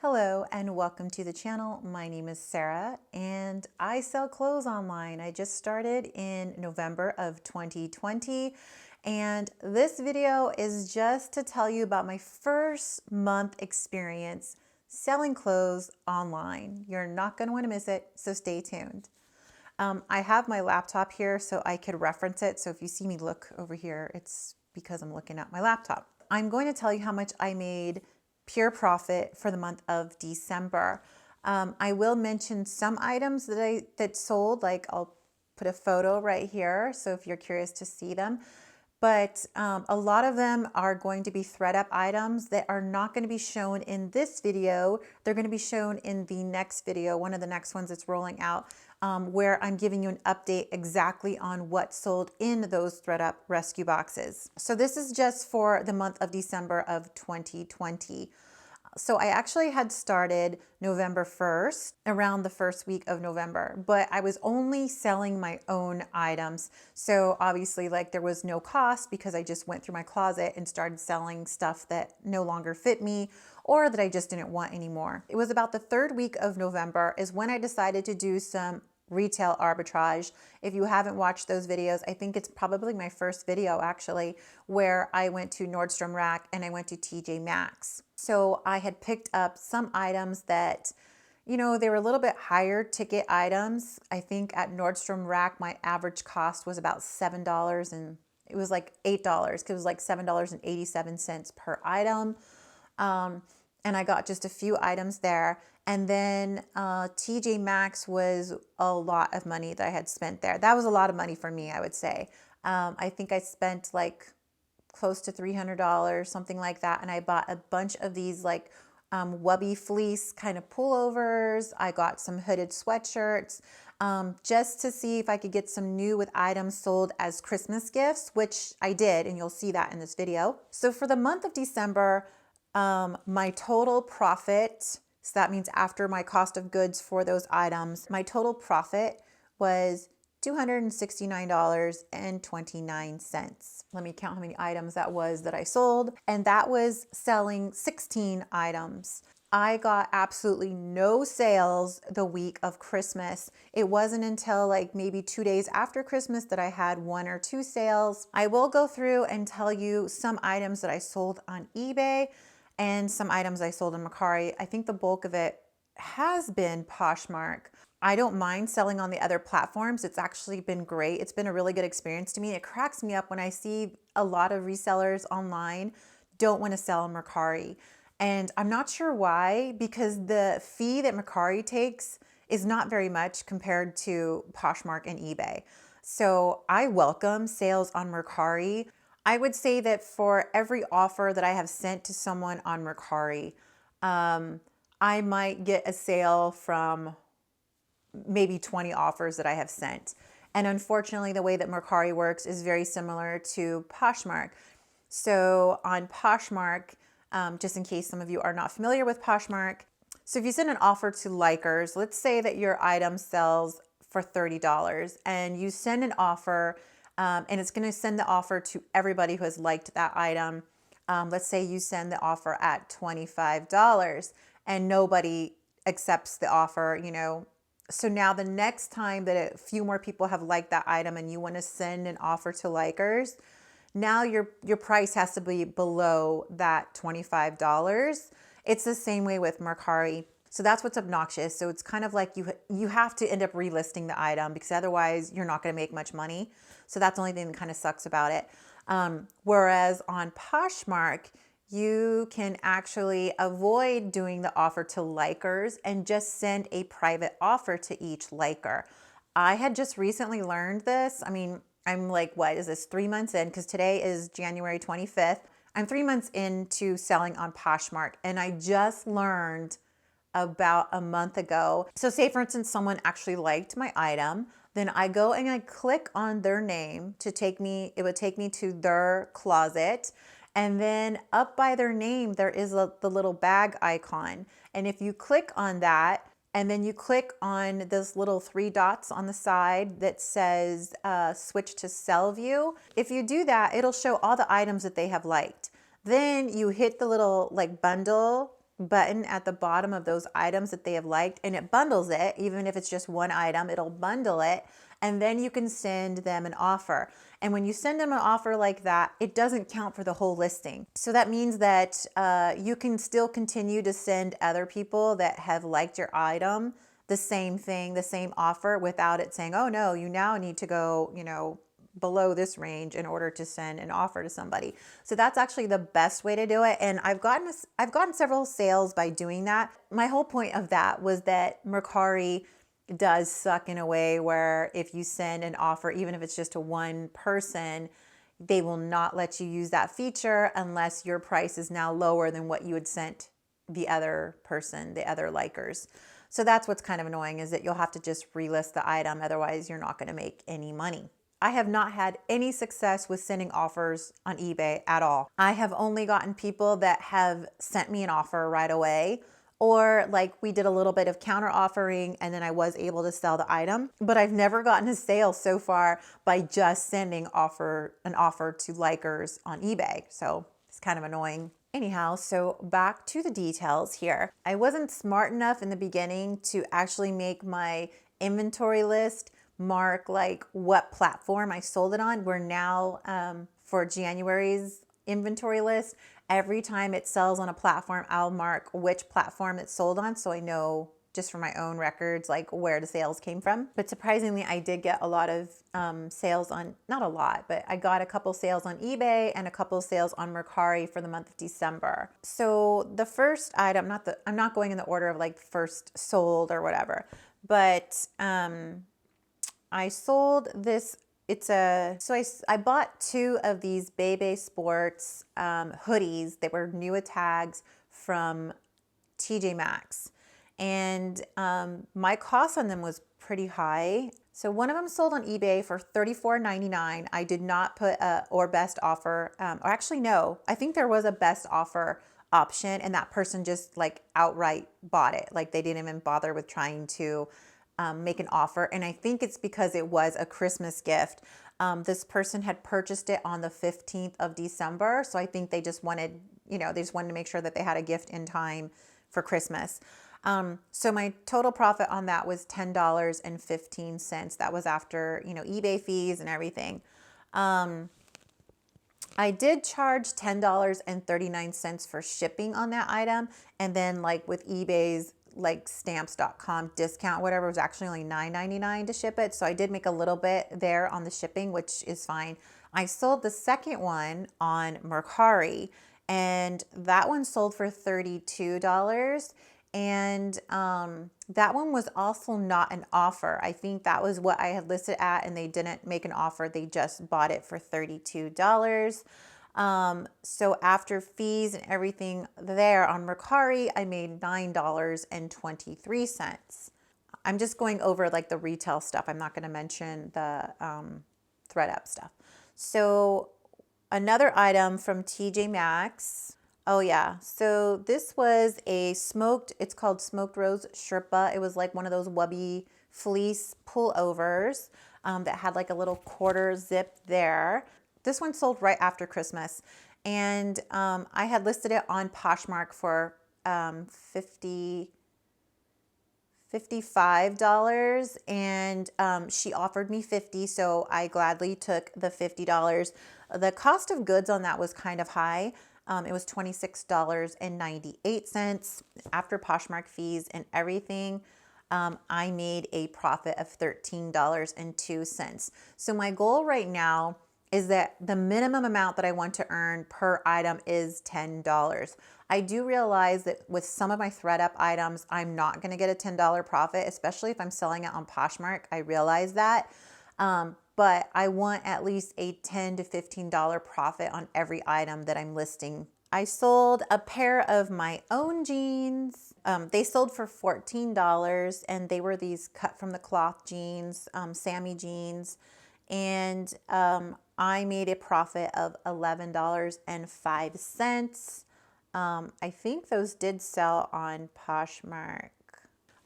Hello and welcome to the channel. My name is Sarah and I sell clothes online. I just started in November of 2020 and this video is just to tell you about my first month experience selling clothes online. You're not going to want to miss it, so stay tuned. I have my laptop here so I could reference it. So if you see me look over here, it's because I'm looking at my laptop. I'm going to tell you how much I made pure profit for the month of December. I will mention some items that sold, like I'll put a photo right here. So if you're curious to see them, but a lot of them are going to be ThredUp items that are not going to be shown in this video. They're going to be shown in the next video, one of the next ones that's rolling out, where I'm giving you an update exactly on what sold in those ThredUp rescue boxes. So this is just for the month of December of 2020. So I actually had started November 1st, around the first week of November, but I was only selling my own items. So obviously there was no cost because I just went through my closet and started selling stuff that no longer fit me or that I just didn't want anymore. It was about the third week of November is when I decided to do some retail arbitrage. If you haven't watched those videos, I think it's probably my first video actually, where I went to Nordstrom Rack and I went to TJ Maxx. So I had picked up some items that, they were a little bit higher ticket items. I think at Nordstrom Rack, my average cost was about $7 and it was like $8 because it was like $7.87 per item. And I got just a few items there. And then TJ Maxx was a lot of money that I had spent there. That was a lot of money for me, I would say. I think I spent like close to $300, something like that. And I bought a bunch of these wubby fleece kind of pullovers. I got some hooded sweatshirts just to see if I could get some new with items sold as Christmas gifts, which I did, and you'll see that in this video. So for the month of December, my total profit, so that means after my cost of goods for those items, my total profit was $269.29. Let me count how many items that was that I sold. And that was selling 16 items. I got absolutely no sales the week of Christmas. It wasn't until maybe 2 days after Christmas that I had 1 or 2 sales. I will go through and tell you some items that I sold on eBay and some items I sold on Mercari. I think the bulk of it has been Poshmark. I don't mind selling on the other platforms. It's actually been great. It's been a really good experience to me. It cracks me up when I see a lot of resellers online don't want to sell on Mercari. And I'm not sure why, because the fee that Mercari takes is not very much compared to Poshmark and eBay. So I welcome sales on Mercari. I would say that for every offer that I have sent to someone on Mercari, I might get a sale from maybe 20 offers that I have sent. And unfortunately, the way that Mercari works is very similar to Poshmark. So on Poshmark, just in case some of you are not familiar with Poshmark, so if you send an offer to likers, let's say that your item sells for $30 and you send an offer and it's going to send the offer to everybody who has liked that item. Let's say you send the offer at $25 and nobody accepts the offer, So now the next time that a few more people have liked that item and you want to send an offer to likers, now your price has to be below that $25. It's the same way with Mercari. So that's what's obnoxious. So it's kind of like you have to end up relisting the item because otherwise you're not going to make much money. So that's the only thing that kind of sucks about it. Whereas on Poshmark, you can actually avoid doing the offer to likers and just send a private offer to each liker. I had just recently learned this. I mean, I'm like, what is this, 3 months in? Because today is January 25th. I'm 3 months into selling on Poshmark and I just learned about a month ago. So say for instance, someone actually liked my item, then I go and I click on their name to it would take me to their closet. And then up by their name, there is the little bag icon. And if you click on that, and then you click on those little 3 dots on the side that says switch to sell view. If you do that, it'll show all the items that they have liked. Then you hit the little bundle button at the bottom of those items that they have liked, and it bundles it. Even if it's just one item, it'll bundle it, and then you can send them an offer. And when you send them an offer like that, it doesn't count for the whole listing. So that means that you can still continue to send other people that have liked your item the same thing, the same offer, without it saying, oh no, you now need to go, below this range in order to send an offer to somebody. So that's actually the best way to do it. And I've gotten several sales by doing that. My whole point of that was that Mercari does suck in a way where if you send an offer, even if it's just to one person, they will not let you use that feature unless your price is now lower than what you had sent the other person, the other likers. So that's what's kind of annoying, is that you'll have to just relist the item. Otherwise, you're not going to make any money. I have not had any success with sending offers on eBay at all. I have only gotten people that have sent me an offer right away, or like we did a little bit of counter offering and then I was able to sell the item. But I've never gotten a sale so far by just sending an offer to likers on eBay. So it's kind of annoying. Anyhow, so back to the details here. I wasn't smart enough in the beginning to actually make my inventory list mark like what platform I sold it on. We're now for January's inventory list, every time it sells on a platform, I'll mark which platform it's sold on, so I know just for my own records like where the sales came from. But surprisingly, I did get a lot of sales on, not a lot, but I got a couple sales on eBay and a couple sales on Mercari for the month of December. So the first item, I'm not going in the order of like first sold or whatever, but I sold this. I bought 2 of these Bebe Sports hoodies. They were new tags from TJ Maxx. And my cost on them was pretty high. So one of them sold on eBay for $34.99. I did not put a or best offer, or actually no, I think there was a best offer option, and that person just like outright bought it. Like they didn't even bother with trying to make an offer. And I think it's because it was a Christmas gift. This person had purchased it on the 15th of December. So I think they just wanted, to make sure that they had a gift in time for Christmas. So my total profit on that was $10.15. That was after, eBay fees and everything. I did charge $10.39 for shipping on that item. And then like with eBay's like stamps.com discount, whatever, was actually only $9.99 to ship it. So I did make a little bit there on the shipping, which is fine. I sold the second one on Mercari, and that one sold for $32. And that one was also not an offer. I think that was what I had listed at, and they didn't make an offer. They just bought it for $32. So after fees and everything there on Mercari, I made $9.23. I'm just going over like the retail stuff. I'm not going to mention the ThreadUp stuff. So another item from TJ Maxx. Oh yeah, so this was it's called Smoked Rose Sherpa. It was like one of those wubby fleece pullovers that had like a little quarter zip there. This one sold right after Christmas, and I had listed it on Poshmark for $55, and she offered me $50, so I gladly took the $50. The cost of goods on that was kind of high. It was $26.98 after Poshmark fees and everything. I made a profit of $13.02. So my goal right now is that the minimum amount that I want to earn per item is $10. I do realize that with some of my ThreadUp items, I'm not going to get a $10 profit, especially if I'm selling it on Poshmark. I realize that. But I want at least a $10 to $15 profit on every item that I'm listing. I sold a pair of my own jeans. They sold for $14, and they were these cut from the cloth jeans, Sammy jeans. And I made a profit of $11.05. I think those did sell on Poshmark.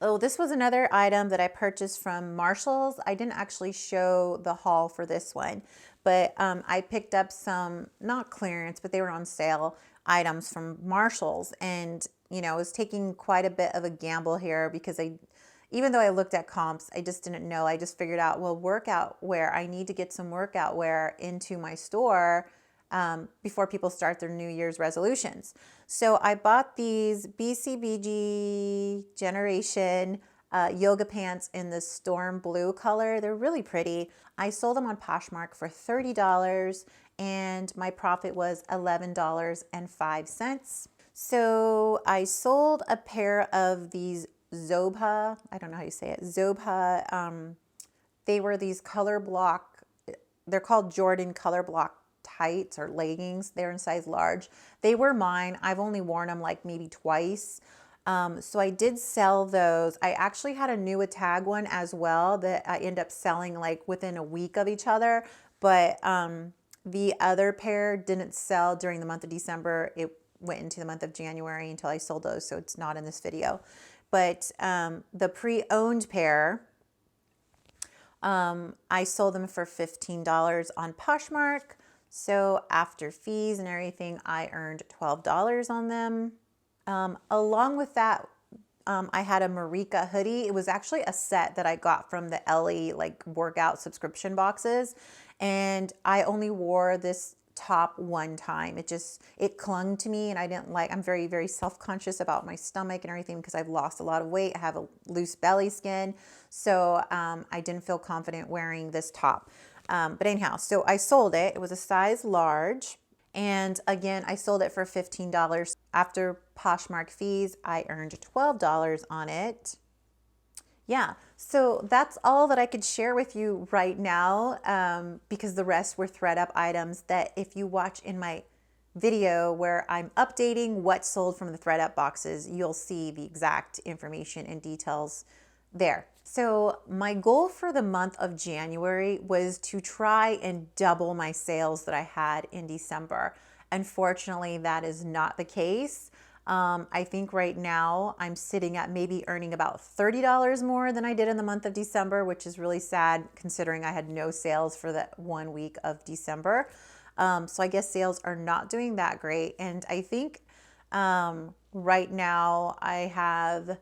Oh, this was another item that I purchased from Marshall's. I didn't actually show the haul for this one, but I picked up some, not clearance, but they were on sale items from Marshall's. And you know, I was taking quite a bit of a gamble here because even though I looked at comps, I just didn't know. I just figured out, well, workout wear, I need to get some workout wear into my store before people start their New Year's resolutions. So I bought these BCBG Generation yoga pants in the storm blue color. They're really pretty. I sold them on Poshmark for $30 and my profit was $11.05. So I sold a pair of these Zobha, I don't know how you say it, Zobha, they were these color block, they're called Jordan color block tights or leggings. They're in size large. They were mine. I've only worn them like maybe twice. So I did sell those. I actually had a new tag one as well that I ended up selling like within a week of each other. But the other pair didn't sell during the month of December. It went into the month of January until I sold those. So it's not in this video. But the pre-owned pair, I sold them for $15 on Poshmark. So after fees and everything, I earned $12 on them. Along with that, I had a Marika hoodie. It was actually a set that I got from the Ellie like workout subscription boxes. And I only wore this top one time. It clung to me and I didn't like, I'm very, very self-conscious about my stomach and everything because I've lost a lot of weight. I have a loose belly skin. So I didn't feel confident wearing this top. But anyhow, so I sold it. It was a size large. And again, I sold it for $15. After Poshmark fees, I earned $12 on it. Yeah, so that's all that I could share with you right now because the rest were ThredUp items that if you watch in my video where I'm updating what sold from the ThredUp boxes, you'll see the exact information and details there. So my goal for the month of January was to try and double my sales that I had in December. Unfortunately, that is not the case. I think right now I'm sitting at maybe earning about $30 more than I did in the month of December, which is really sad considering I had no sales for that 1 week of December. So I guess sales are not doing that great. And I think right now I have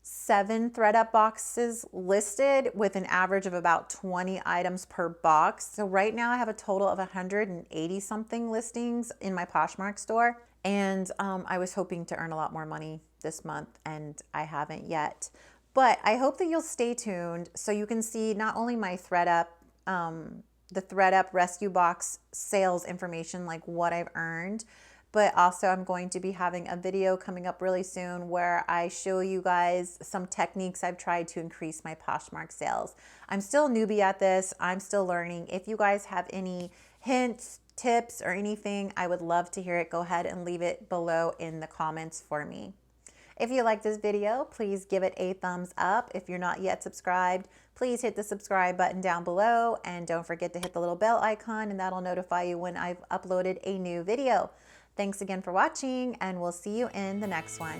7 ThredUp boxes listed with an average of about 20 items per box. So right now I have a total of 180 something listings in my Poshmark store. And I was hoping to earn a lot more money this month and I haven't yet. But I hope that you'll stay tuned so you can see not only my ThredUp, the ThredUp rescue box sales information, like what I've earned, but also I'm going to be having a video coming up really soon where I show you guys some techniques I've tried to increase my Poshmark sales. I'm still a newbie at this. I'm still learning. If you guys have any hints, tips, or anything, I would love to hear it. Go ahead and leave it below in the comments for me. If you like this video, please give it a thumbs up. If you're not yet subscribed, please hit the subscribe button down below and don't forget to hit the little bell icon and that'll notify you when I've uploaded a new video. Thanks again for watching and we'll see you in the next one.